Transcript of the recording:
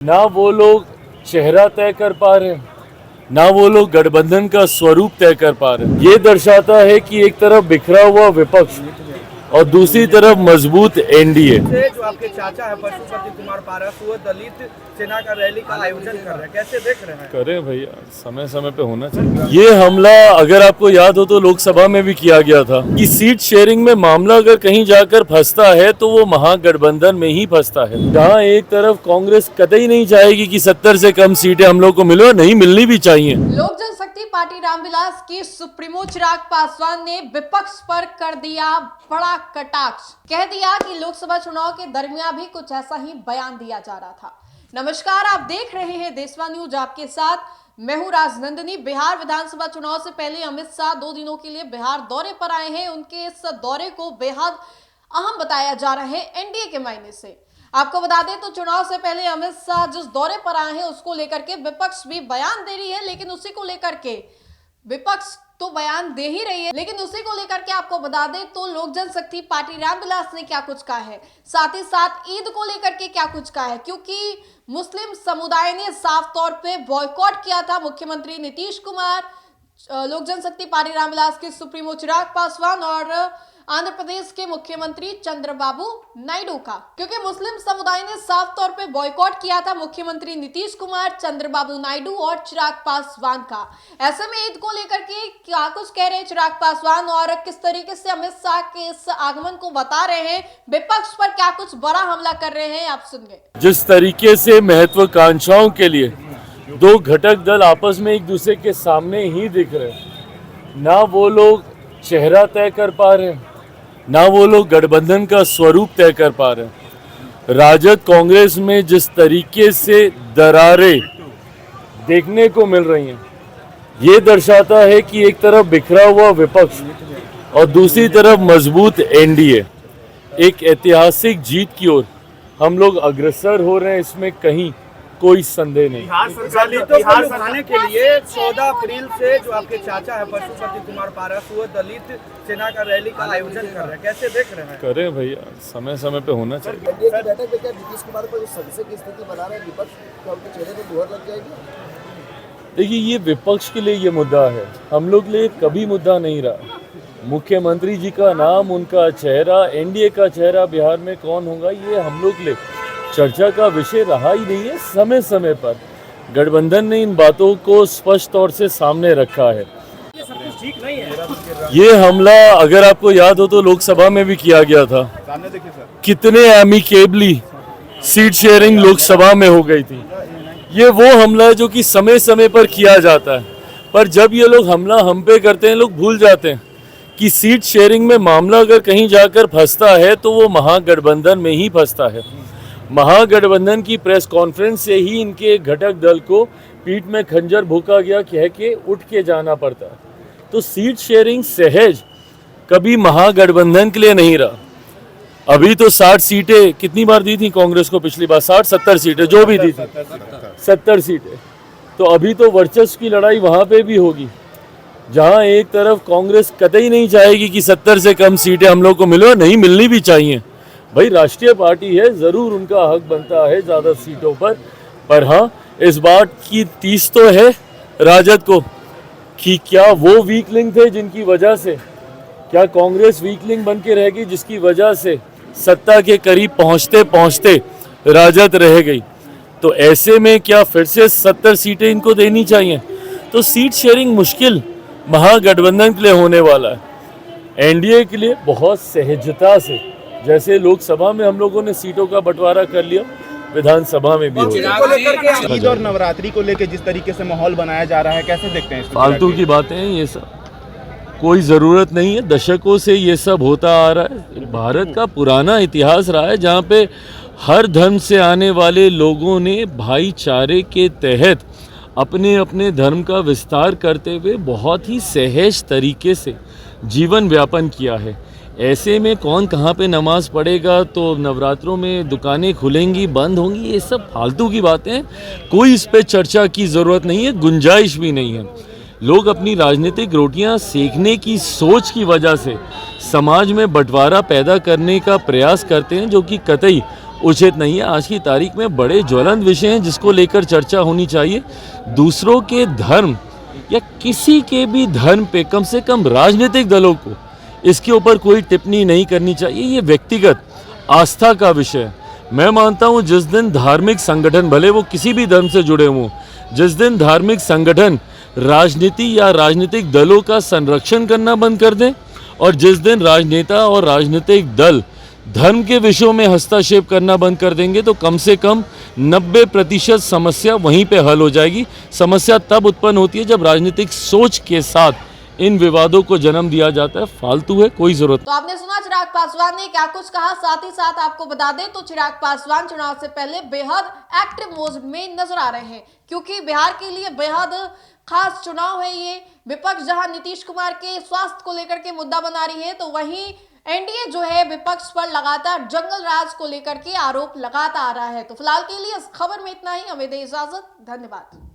ना वो लोग चेहरा तय कर पा रहे हैं, ना वो लोग गठबंधन का स्वरूप तय कर पा रहे हैं। ये दर्शाता है कि एक तरफ बिखरा हुआ विपक्ष और दूसरी तरफ मजबूत एनडीए। जो आपके चाचा है पशुपति कुमार पारस, वो दलित सेना का रैली का आयोजन कर रहे हैं, कैसे देख रहे हैं? करें भैया, समय समय पे होना चाहिए। ये हमला अगर आपको याद हो तो लोकसभा में भी किया गया था कि सीट शेयरिंग में मामला अगर कहीं जाकर फंसता है तो वो महागठबंधन में ही फंसता है, जहाँ एक तरफ कांग्रेस कतई नहीं चाहेगी कि 70 से कम सीटें हम लोग को मिले और नहीं मिलनी भी चाहिए। लोक जनशक्ति पार्टी रामविलास की सुप्रीमो चिराग पासवान ने विपक्ष पर कर दिया बड़ा कटाक्ष। कह दिया कि लोकसभा चुनाव के दरमियान भी कुछ ऐसा ही बयान दिया जा रहा था। नमस्कार, आप देख रहे हैं देशवा न्यूज, आपके साथ मैं हूं राजनंदिनी। बिहार विधानसभा चुनाव से पहले अमित शाह 2 दिनों के लिए बिहार दौरे पर आए हैं। उनके इस दौरे को बेहद अहम बताया जा रहा है एनडीए के मायने से। आपको बता दें तो चुनाव से पहले अमित शाह जिस दौरे पर आए हैं उसको लेकर के विपक्ष भी बयान दे रही है, लेकिन उसी को लेकर के विपक्ष तो बयान दे ही रही है, लेकिन उसी को लेकर के आपको बता दें तो लोक जनशक्ति पार्टी रामविलास ने क्या कुछ कहा है, साथ ही साथ ईद को लेकर के क्या कुछ कहा है, क्योंकि मुस्लिम समुदाय ने साफ तौर पे बॉयकॉट किया था मुख्यमंत्री नीतीश कुमार, लोक जनशक्ति पार्टी रामविलास के सुप्रीमो चिराग पासवान और आंध्र प्रदेश के मुख्यमंत्री चंद्रबाबू नायडू का, क्योंकि मुस्लिम समुदाय ने साफ तौर पे बॉयकॉट किया था मुख्यमंत्री नीतीश कुमार, चंद्रबाबू नायडू और चिराग पासवान का। ऐसे में ईद को लेकर के क्या कुछ कह रहे हैं चिराग पासवान और किस तरीके से अमित शाह के इस आगमन को बता रहे हैं, विपक्ष पर क्या कुछ बड़ा हमला कर रहे हैं, आप सुनिए। जिस तरीके से महत्वाकांक्षाओं के लिए 2 घटक दल आपस में एक दूसरे के सामने ही दिख रहे हैं, ना वो लोग चेहरा तय कर पा रहे हैं, ना वो लोग गठबंधन का स्वरूप तय कर पा रहे हैं। राजद कांग्रेस में जिस तरीके से दरारें देखने को मिल रही हैं, ये दर्शाता है कि एक तरफ बिखरा हुआ विपक्ष और दूसरी तरफ मजबूत एनडीए। एक ऐतिहासिक जीत की ओर हम लोग अग्रसर हो रहे हैं, इसमें कहीं कोई संदेह नहीं। दलितों को लुभाने के लिए 14 अप्रैल से जो आपके चाचा है पशुपति कुमार पारस, वो दलित सेना का रैली का आयोजन कर रहे हैं, कैसे देख रहे हैं? करें भैया, समय समय पे होना चाहिए। एनडीए की बैठक में क्या नीतीश कुमार को संशय की स्थिति बना रहे हैं विपक्ष, क्या उनके चेहरे पर मुहर लग जाएगी? देखिए, ये विपक्ष के लिए ये मुद्दा है, हम लोग लिए कभी मुद्दा नहीं रहा। मुख्यमंत्री जी का नाम, उनका चेहरा, एनडीए का चेहरा बिहार में कौन होगा, ये हम लोग लिए चर्चा का विषय रहा ही नहीं है। समय समय पर गठबंधन ने इन बातों को स्पष्ट तौर से सामने रखा है। ये सब कुछ ठीक नहीं है। ये हमला अगर आपको याद हो तो लोकसभा में भी किया गया था। कितने एमिकेबली सीट शेयरिंग लोकसभा में हो गई थी। ये वो हमला है जो कि समय समय पर किया जाता है, पर जब ये लोग हमला हम पे करते हैं, लोग भूल जाते हैं कि सीट शेयरिंग में मामला अगर कहीं जाकर फंसता है तो वो महागठबंधन में ही फंसता है। महागठबंधन की प्रेस कॉन्फ्रेंस से ही इनके घटक दल को पीठ में खंजर भोंका गया, कह के उठ के जाना पड़ता है। तो सीट शेयरिंग सहज कभी महागठबंधन के लिए नहीं रहा। अभी तो 60 सीटें कितनी बार दी थी कांग्रेस को, पिछली बार 60-70 सीटें जो भी दी थी, 70 सीटें। तो अभी तो वर्चस्व की लड़ाई वहाँ पे भी होगी, जहाँ एक तरफ कांग्रेस कतई नहीं चाहेगी कि 70 से कम सीटें हम लोग को मिले और नहीं मिलनी भी चाहिए। भाई, राष्ट्रीय पार्टी है, ज़रूर उनका हक बनता है ज़्यादा सीटों पर हाँ, इस बात की तीस तो है राजद को कि क्या वो वीक लिंक थे जिनकी वजह से, क्या कांग्रेस वीक लिंक बन के रह गई जिसकी वजह से सत्ता के करीब पहुंचते पहुंचते राजद रह गई। तो ऐसे में क्या फिर से 70 सीटें इनको देनी चाहिए? तो सीट शेयरिंग मुश्किल महागठबंधन के लिए होने वाला है। एनडीए के लिए बहुत सहजता से, जैसे लोकसभा में हम लोगों ने सीटों का बंटवारा कर लिया, विधानसभा में भी हो। ईद और नवरात्रि को लेकर जिस तरीके से माहौल बनाया जा रहा है, कैसे देखते हैं? फालतू की बातें हैं ये सब, कोई ज़रूरत नहीं है। दशकों से ये सब होता आ रहा है। भारत का पुराना इतिहास रहा है जहाँ पे हर धर्म से आने वाले लोगों ने भाईचारे के तहत अपने अपने धर्म का विस्तार करते हुए बहुत ही सहज तरीके से जीवन व्यापन किया है। ऐसे में कौन कहाँ पे नमाज पढ़ेगा, तो नवरात्रों में दुकानें खुलेंगी बंद होंगी, ये सब फालतू की बातें, कोई इस पे चर्चा की ज़रूरत नहीं है, गुंजाइश भी नहीं है। लोग अपनी राजनीतिक रोटियां सेकने की सोच की वजह से समाज में बंटवारा पैदा करने का प्रयास करते हैं, जो कि कतई उचित नहीं है। आज की तारीख में बड़े ज्वलंत विषय हैं जिसको लेकर चर्चा होनी चाहिए। दूसरों के धर्म या किसी के भी धर्म पे कम से कम राजनीतिक दलों को इसके ऊपर कोई टिप्पणी नहीं करनी चाहिए। ये व्यक्तिगत आस्था का विषय है। मैं मानता हूँ जिस दिन धार्मिक संगठन, भले वो किसी भी धर्म से जुड़े हों, जिस दिन धार्मिक संगठन राजनीति या राजनीतिक दलों का संरक्षण करना बंद कर दें और जिस दिन राजनेता और राजनीतिक दल धर्म के विषयों में हस्तक्षेप करना बंद कर देंगे तो कम से कम 90% समस्या वहीं पे हल हो जाएगी। समस्या तब उत्पन्न होती है जब राजनीतिक सोच के साथ इन विवादों को जन्म दिया जाता है। फालतू है, कोई जरूरत। तो आपने सुना चिराग पासवान ने क्या कुछ कहा। साथ ही साथ आपको बता दें तो चिराग पासवान चुनाव से पहले बेहद एक्टिव मोड में नजर आ रहे हैं, क्योंकि बिहार के लिए बेहद खास चुनाव है ये। विपक्ष जहां नीतीश कुमार के स्वास्थ्य को लेकर के मुद्दा बना रही है, तो वहीं एनडीए जो है विपक्ष पर लगातार जंगल राज को लेकर के आरोप लगाता आ रहा है। तो फिलहाल के लिए इस खबर में इतना ही। हमें दे इजाजत। धन्यवाद।